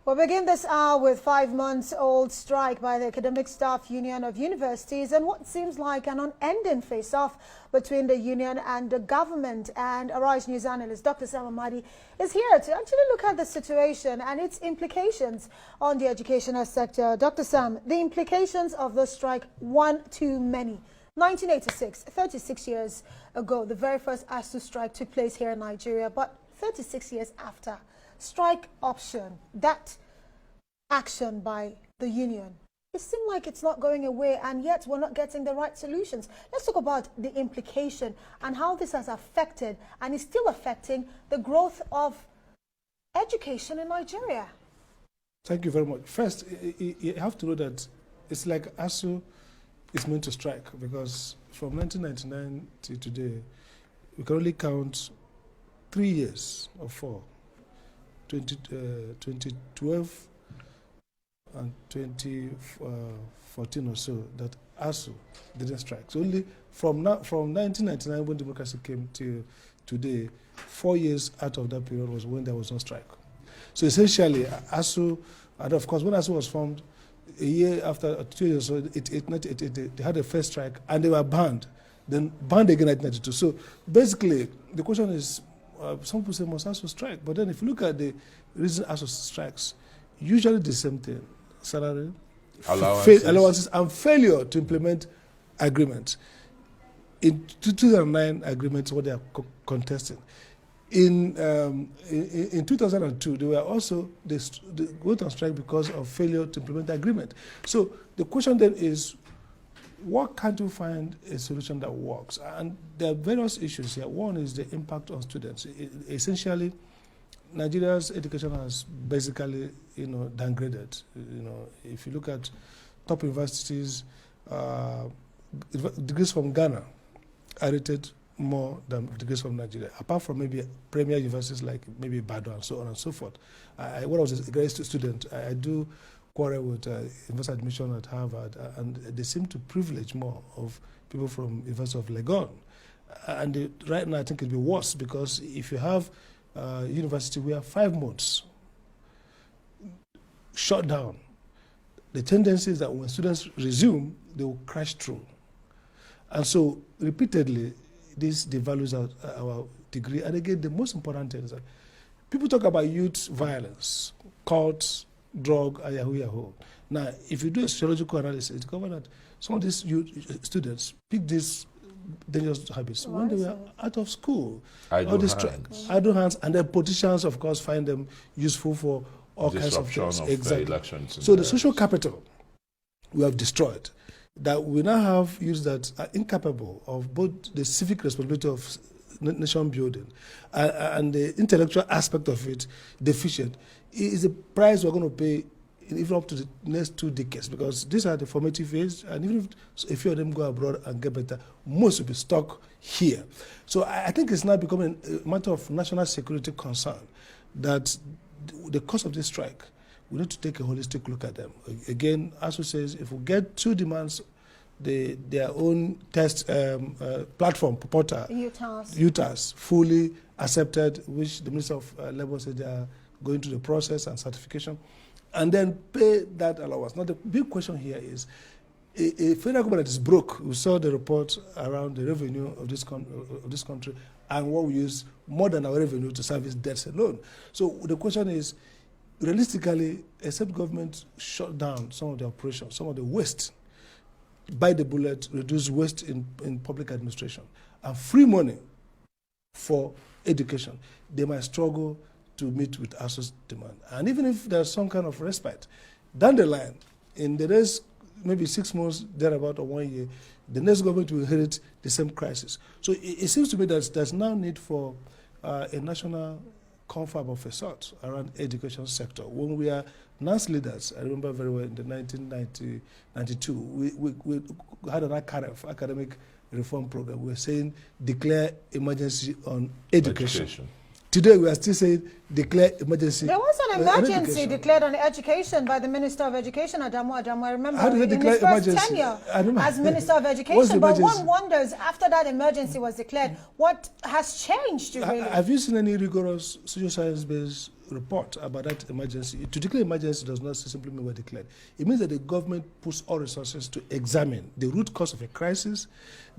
We'll begin this hour with 5-month-old strike by the Academic Staff Union of Universities and what seems like an unending face-off between the union and the government. And Arise News analyst Dr. Sam Amadi is here to actually look at the situation and its implications on the educational sector. Dr. Sam, the implications of the strike, one too many. 1986, 36 years ago, the very first Asuu strike took place here in Nigeria, but 36 years after, strike option, that action by the union, it seems like it's not going away, and yet we're not getting the right solutions. Let's talk about the implication and how this has affected and is still affecting the growth of education in Nigeria. Thank you very much. First, you have to know that it's like Asuu is meant to strike, because from 1999 to today, we can only count 3 years or 4. 2012 and 2014 or so that Asuu didn't strike. So only from 1999, when democracy came to today, 4 years out of that period was when there was no strike. So essentially, Asuu, and of course, when Asuu was formed, a year after, 2 years, so they had a first strike and they were banned, then banned again in 1992. So basically, the question is, some people say must Asuu strike, but then if you look at the reason Asuu strikes, usually the same thing: salary, allowances, and failure to implement agreements. In 2009 agreements, what they are contesting. In 2002, they were also they went on strike because of failure to implement the agreement. So the question then is, what can't you find a solution that works? And there are various issues here. One is the impact on students. Essentially, Nigeria's education has basically, downgraded. If you look at top universities, degrees from Ghana are rated more than degrees from Nigeria, apart from maybe premier universities like maybe Bado and so on and so forth. When I was a graduate student, I do quarrel with university admission at Harvard, and they seem to privilege more of people from University of Legon. And right now, I think it'll be worse, because if you have a university where 5 months shut down, the tendency is that when students resume, they will crash through. And so, repeatedly, this devalues our degree. And again, the most important thing is that people talk about youth violence, cults, drug, and yahoo. Now, if you do a sociological analysis, it covers that some of these youth students pick these dangerous habits when they were out of school. Idle hands, and then politicians, of course, find them useful for all kinds of things. Exactly. So the social capital we have destroyed, that we now have youths that are incapable of both the civic responsibility of nation building and the intellectual aspect of it deficient, is a price we're going to pay even up to the next 2 decades, because these are the formative years, and even if a few of them go abroad and get better, most will be stuck here. So I think it's now becoming a matter of national security concern that the cause of this strike, we need to take a holistic look at them. Again, Asuu says, if we get 2 demands, their own test platform, portal, UTAS, fully accepted, which the Minister of Labour said they are going through the process and certification, and then pay that allowance. Now, the big question here is, a federal government is broke. We saw the report around the revenue of this country, and what we use more than our revenue to service debts alone. So the question is, realistically, except government shut down some of the operations, some of the waste, bite the bullet, reduce waste in public administration, and free money for education, they might struggle to meet with Asuu's demand. And even if there's some kind of respite, down the line, in the next maybe 6 months, thereabout, or 1 year, the next government will inherit the same crisis. So it seems to me that there's now need for a national confab of a sort around education sector. When we are NAS leaders, I remember very well in the 1992, we had an academic reform program. We were saying declare emergency on education. Today we are still saying declare emergency. There was an emergency declared on education by the Minister of Education, Adamu. I remember how did they declare in his first emergency? tenure as Minister of Education. But one wonders, after that emergency was declared, what has changed? Really? Have you seen any rigorous social science-based report about that emergency, to declare emergency does not simply mean we're declared. It means that the government puts all resources to examine the root cause of a crisis,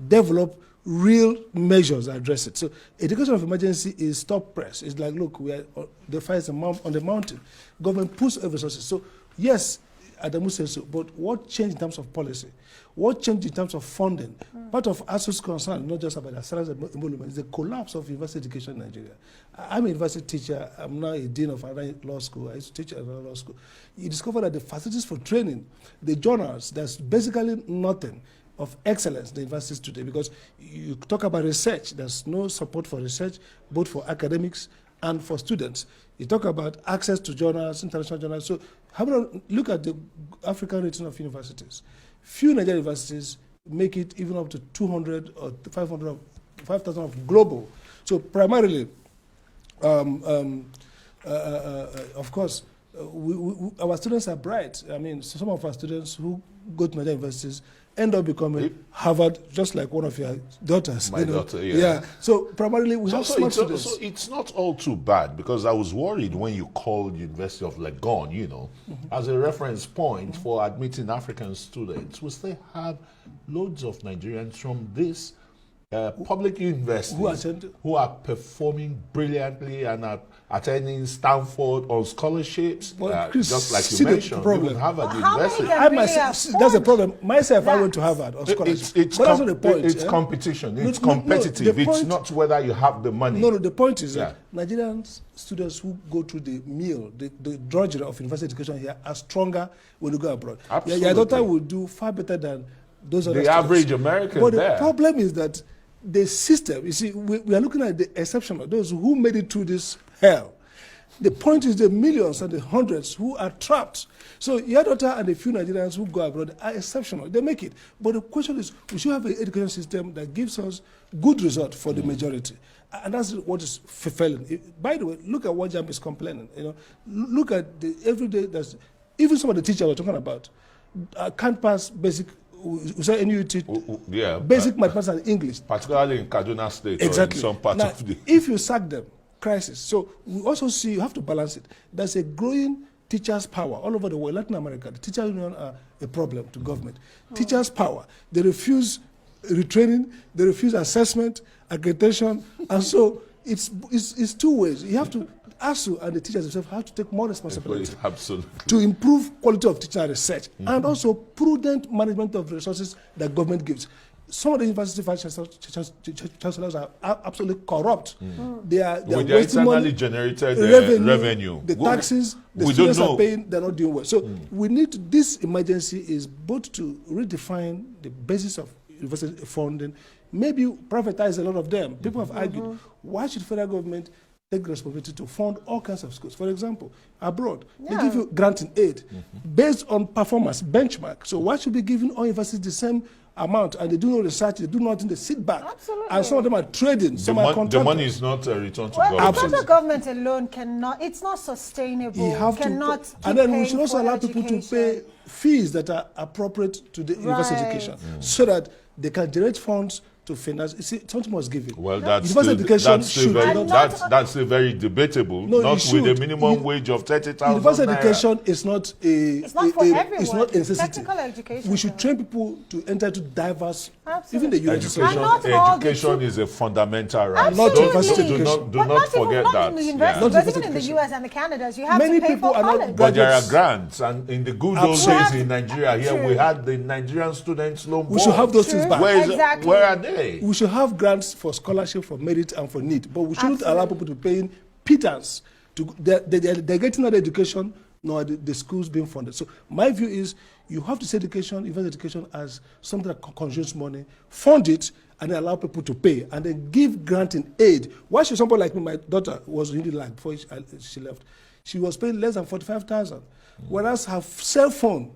develop real measures that address it. So a declaration of emergency is stop press. It's like, look, we are the fire is on the mountain. Government puts all resources. So yes, Adamu says so, but what changed in terms of policy? What changed in terms of funding? Part of Asu's concern, not just about the salaries emolument, is the collapse of university education in Nigeria. I'm a university teacher. I'm now a dean of another law school. I used to teach at another law school. You discover that the facilities for training, the journals, there's basically nothing of excellence in the universities today, because you talk about research, there's no support for research, both for academics and for students. You talk about access to journals, international journals. So look at the African rating of universities. Few Nigerian universities make it even up to 200 or 500 or 5,000 of global. So primarily, of course, our students are bright. I mean, some of our students who go to Nigerian universities end up becoming Harvard, just like one of your daughters. My daughter, yeah. Yeah. So primarily we have smart students. So it's not all too bad, because I was worried when you called University of Legon, as a reference point for admitting African students. We still have loads of Nigerians from this public universities who are performing brilliantly and are attending Stanford on scholarships, Chris, just like you mentioned, even Harvard University. That's the problem. Myself, I went to Harvard on scholarship. But that's not the point. It's competition. It's competitive. It's not whether you have the money. No, the point is that Nigerian students who go through the mill, the drudgery of university education here, are stronger when you go abroad. Absolutely. Your daughter will do far better than those other the average American. But the problem is that the system, you see, we are looking at the exceptional, those who made it through this hell. The point is the millions and the hundreds who are trapped. So your daughter and a few Nigerians who go abroad are exceptional. They make it. But the question is, we should have an education system that gives us good result for the majority. And that's what is failing. By the way, look at what JAMB is complaining. Look at the everyday, even some of the teachers we're talking about can't pass basic basic mathematics and English. Particularly in Kaduna State, exactly. Or in some parts of the... If you sack them, crisis. So we also see, you have to balance it. There's a growing teachers' power all over the world. Latin America, the teacher union are a problem to government. Teachers' power. They refuse retraining, they refuse assessment, accreditation, and so it's two ways. You have to, Asuu and the teachers themselves have to take more responsibility to improve quality of teaching and research, and also prudent management of resources that government gives. Some of the university vice chancellors are absolutely corrupt. They are with their internally generated revenue. The taxes the students are paying, they're not doing well. So we need, this emergency is both to redefine the basis of university funding, maybe privatize a lot of them. People have argued, why should federal government take responsibility to fund all kinds of schools? For example, abroad, they give you granting aid based on performance, benchmark. So why should be giving all universities the same amount, and they do no research, they do nothing, they sit back. Absolutely. And some of them are trading, some are contracting. The money is not returned to government. The federal government alone cannot, it's not sustainable. You have to, and then we should also allow people to pay fees that are appropriate to the university education, so that they can generate funds to finance. You see, something was given. Well, that's still very debatable. No, not with a minimum wage of 30,000. University education is not it's not for everyone. It's not a necessity. Technical education. We should train people to enter to diverse. Absolutely. Even the education is a fundamental right. Absolutely. Not university. Do not forget that. In the university, but even in the US and the Canadas, you have to pay for college. But there are grants, and in the good old days in Nigeria, here we had the Nigerian students loan. We should have those things back. Where are they? We should have grants for scholarship, for merit, and for need, but we shouldn't allow people to pay in pittance. They're getting another education, nor the schools being funded. So my view is, you have to see education, even education, as something that consumes money, fund it, and then allow people to pay, and then give granting aid. Why should somebody like me, my daughter was in the line before she left, she was paying less than 45,000, whereas her cell phone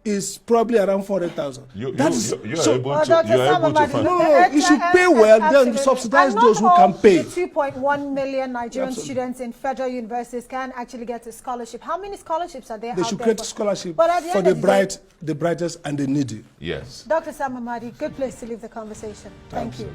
is probably around 400,000. You're able to fund. No, you should pay well, then subsidize those who can pay. The 2.1 million Nigerian students in federal universities can actually get a scholarship. How many scholarships are there? They should create scholarship for the brightest, and the needy. Yes. Dr. Sam Amadi, good place to leave the conversation. Thank you.